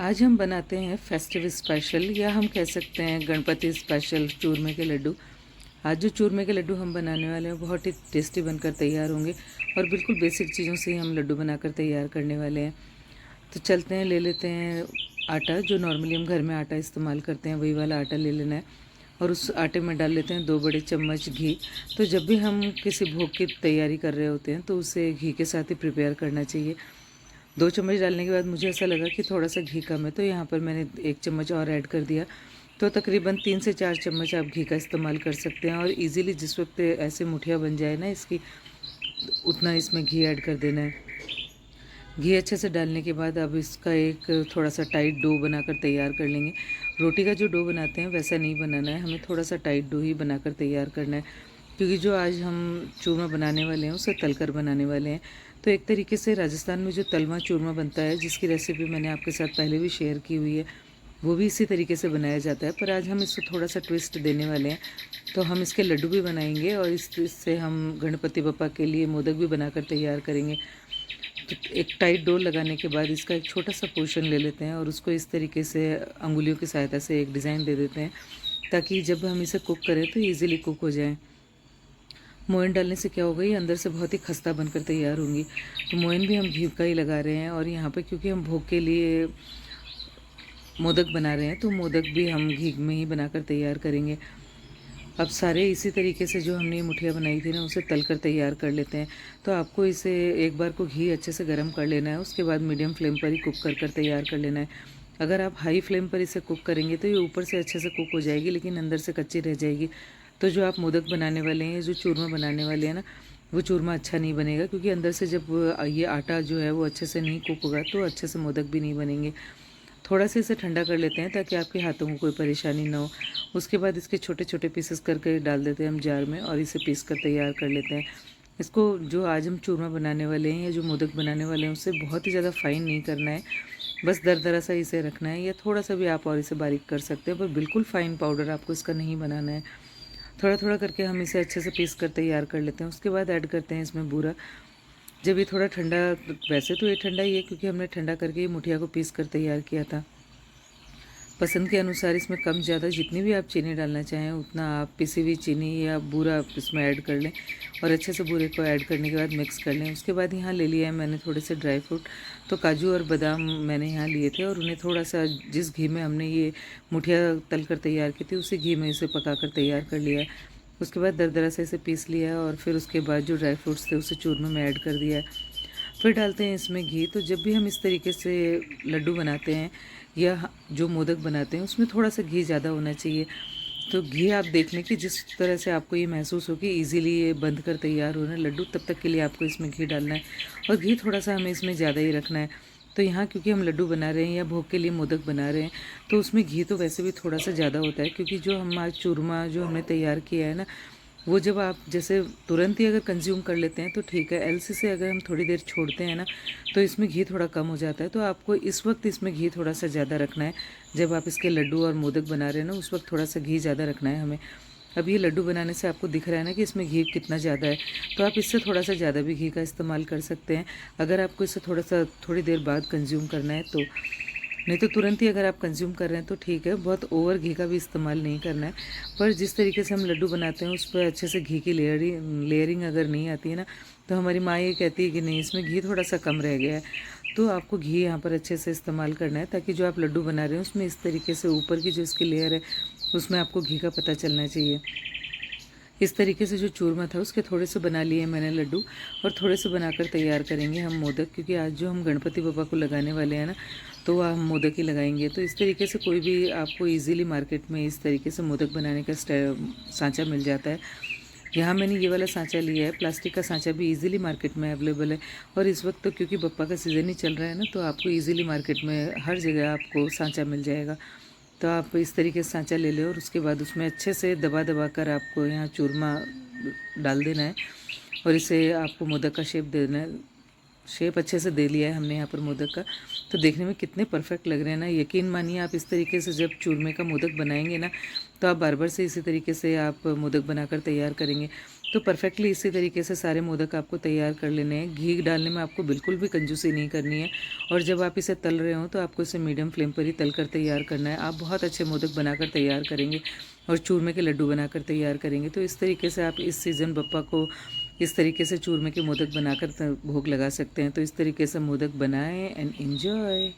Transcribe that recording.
आज हम बनाते हैं फेस्टिव स्पेशल या हम कह सकते हैं गणपति स्पेशल चूरमे के लड्डू। आज जो चूरमे के लड्डू हम बनाने वाले हैं बहुत ही टेस्टी बनकर तैयार होंगे और बिल्कुल बेसिक चीज़ों से ही हम लड्डू बनाकर तैयार करने वाले हैं। तो चलते हैं, ले लेते हैं आटा। जो नॉर्मली हम घर में आटा इस्तेमाल करते हैं वही वाला आटा ले लेना है और उस आटे में डाल लेते हैं 2 बड़े चम्मच घी। तो जब भी हम किसी भोग की तैयारी कर रहे होते हैं तो उसे घी के साथ ही प्रिपेयर करना चाहिए। 2 चम्मच डालने के बाद मुझे ऐसा लगा कि थोड़ा-सा घी कम है, तो यहाँ पर मैंने 1 चम्मच और ऐड कर दिया। तो तकरीबन 3 से 4 चम्मच आप घी का इस्तेमाल कर सकते हैं और ईज़िली जिस वक़्त ऐसे मुठिया बन जाए ना इसकी, उतना इसमें घी ऐड कर देना है। घी अच्छे से डालने के बाद अब इसका एक थोड़ा-सा टाइट डो बनाकर तैयार कर लेंगे। रोटी का जो डो बनाते हैं वैसा नहीं बनाना है, हमें थोड़ा-सा टाइट डो ही बनाकर तैयार करना है। क्योंकि जो आज हम चूरमा बनाने वाले हैं उसे तलकर बनाने वाले हैं। तो एक तरीके से राजस्थान में जो तलवा चूरमा बनता है, जिसकी रेसिपी मैंने आपके साथ पहले भी शेयर की हुई है, वो भी इसी तरीके से बनाया जाता है। पर आज हम इसको थोड़ा-सा ट्विस्ट देने वाले हैं। तो हम इसके लड्डू भी बनाएँगे और इससे हम गणपति बप्पा के लिए मोदक भी बनाकर तैयार करेंगे। तो एक टाइट डो लगाने के बाद इसका एक छोटा-सा पोर्शन ले लेते हैं और उसको इस तरीके से अंगुलियों की सहायता से एक डिज़ाइन दे देते हैं, ताकि जब हम इसे कुक करें तो ईज़िली कुक हो जाए। मोयन डालने से क्या होगा, ये अंदर से बहुत ही खस्ता बनकर तैयार होंगी। तो मोयन भी हम घी का ही लगा रहे हैं और यहाँ पे क्योंकि हम भोग के लिए मोदक बना रहे हैं तो मोदक भी हम घी में ही बनाकर तैयार करेंगे। अब सारे इसी तरीके से जो हमने ये मुठिया बनाई थी ना उसे तल कर तैयार कर लेते हैं। तो आपको इसे एक बार को घी अच्छे से गर्म कर लेना है, उसके बाद मीडियम फ्लेम पर ही कुक कर तैयार कर लेना है। अगर आप हाई फ्लेम पर इसे कुक करेंगे तो ये ऊपर से अच्छे से कुक हो जाएगी लेकिन अंदर से कच्ची रह जाएगी। तो जो आप मोदक बनाने वाले हैं, जो चूरमा बनाने वाले हैं ना, वो चूरमा अच्छा नहीं बनेगा, क्योंकि अंदर से जब ये आटा जो है वो अच्छे से नहीं कुक होगा तो अच्छे से मोदक भी नहीं बनेंगे। थोड़ा सा इसे ठंडा कर लेते हैं ताकि आपके हाथों को कोई परेशानी ना हो। उसके बाद इसके छोटे-छोटे पीसेस करके डाल देते हैं हम जार में और इसे पीस कर तैयार कर लेते हैं। इसको जो आज हम चूरमा बनाने वाले हैं या जो मोदक बनाने वाले हैं उससे बहुत ही ज़्यादा फ़ाइन नहीं करना है। बस दरदरा सा इसे रखना है, या थोड़ा-सा भी आप और इसे बारीक कर सकते हैं, पर बिल्कुल फ़ाइन पाउडर आपको इसका नहीं बनाना है। थोड़ा-थोड़ा करके हम इसे अच्छे से पीस कर तैयार कर लेते हैं। उसके बाद ऐड करते हैं इसमें बूरा। जब ये थोड़ा ठंडा, वैसे तो ये ठंडा ही है क्योंकि हमने ठंडा करके ये मुठिया को पीस कर तैयार किया था। पसंद के अनुसार इसमें कम ज़्यादा जितनी भी आप चीनी डालना चाहें उतना आप पिसी हुई चीनी या बूरा इसमें ऐड कर लें और अच्छे से बूरे को ऐड करने के बाद मिक्स कर लें। उसके बाद यहाँ ले लिया है मैंने थोड़े से ड्राई फ्रूट। तो काजू और बादाम मैंने यहाँ लिए थे और उन्हें थोड़ा-सा जिस घी में हमने ये मुठिया तल कर तैयार की थी उसी घी में इसे पका कर तैयार कर लिया है। उसके बाद दरदरा से इसे पीस लिया है और फिर उसके बाद जो ड्राई फ्रूट्स थे उसे चूरमे में ऐड कर दिया है। फिर डालते हैं इसमें घी। तो जब भी हम इस तरीके से लड्डू बनाते हैं या जो मोदक बनाते हैं उसमें थोड़ा-सा घी ज़्यादा होना चाहिए। तो घी आप देख लें कि जिस तरह से आपको ये महसूस हो कि ईज़िली ये बंध कर तैयार हो रहा है लड्डू, तब तक के लिए आपको इसमें घी डालना है और घी थोड़ा-सा हमें इसमें ज़्यादा ही रखना है। तो यहाँ क्योंकि हम लड्डू बना रहे हैं या भोग के लिए मोदक बना रहे हैं, तो उसमें घी तो वैसे भी थोड़ा-सा ज़्यादा होता है, क्योंकि जो हम आज चूरमा जो हमने तैयार किया है ना, वो जब आप जैसे तुरंत ही अगर कंज़्यूम कर लेते हैं तो ठीक है, एल्से से अगर हम थोड़ी देर छोड़ते हैं ना तो इसमें घी थोड़ा कम हो जाता है। तो आपको इस वक्त इसमें घी थोड़ा-सा ज़्यादा रखना है। जब आप इसके लड्डू और मोदक बना रहे हैं ना उस वक्त थोड़ा-सा घी ज़्यादा रखना है हमें। अब ये लड्डू बनाने से आपको दिख रहा है ना कि इसमें घी कितना ज़्यादा है, तो आप इससे थोड़ा-सा ज़्यादा भी घी का इस्तेमाल कर सकते हैं, अगर आपको इसे थोड़ा-सा थोड़ी देर बाद कंज़्यूम करना है तो। नहीं तो तुरंत ही अगर आप कंज़्यूम कर रहे हैं तो ठीक है, बहुत ओवर घी का भी इस्तेमाल नहीं करना है। पर जिस तरीके से हम लड्डू बनाते हैं उस पर अच्छे से घी की लेयरिंग अगर नहीं आती है ना, तो हमारी माँ ये कहती है कि नहीं, इसमें घी थोड़ा-सा कम रह गया है। तो आपको घी यहाँ पर अच्छे से इस्तेमाल करना है ताकि जो आप लड्डू बना रहे हैं उसमें इस तरीके से ऊपर की जो इसकी लेयर है उसमें आपको घी का पता चलना चाहिए। इस तरीके से जो चूरमा था उसके थोड़े से बना लिए मैंने लड्डू और थोड़े से बनाकर तैयार करेंगे हम मोदक, क्योंकि आज जो हम गणपति बप्पा को लगाने वाले हैं ना, तो वह हम मोदक ही लगाएंगे। तो इस तरीके से कोई भी आपको इजीली मार्केट में इस तरीके से मोदक बनाने का सांचा मिल जाता है। यहाँ मैंने ये वाला सांचा लिया है, प्लास्टिक का सांचा भी इजीली मार्केट में अवेलेबल है। और इस वक्त तो क्योंकि बप्पा का सीज़न ही चल रहा है ना, तो आपको इजीली मार्केट में हर जगह आपको सांचा मिल जाएगा। तो आप इस तरीके से सांचा ले लें और उसके बाद उसमें अच्छे से दबा दबा कर आपको यहाँ चूरमा डाल देना है और इसे आपको मोदक का शेप देना है। शेप अच्छे से दे लिया है हमने यहाँ पर मोदक का। तो देखने में कितने परफेक्ट लग रहे हैं ना, यकीन मानिए आप इस तरीके से जब चूरमे का मोदक बनाएंगे ना, तो आप बार बार से इसी तरीके से आप मोदक बनाकर तैयार करेंगे। तो परफेक्टली इसी तरीके से सारे मोदक आपको तैयार कर लेने हैं। घी डालने में आपको बिल्कुल भी कंजूसी नहीं करनी है और जब आप इसे तल रहे हो तो आपको इसे मीडियम फ्लेम पर ही तल कर तैयार करना है। आप बहुत अच्छे मोदक बनाकर तैयार करेंगे और चूरमे के लड्डू बनाकर तैयार करेंगे। तो इस तरीके से आप इस सीज़न बप्पा को इस तरीके से चूरमे के मोदक बनाकर भोग लगा सकते हैं। तो इस तरीके से मोदक बनाएं एंड एंजॉय।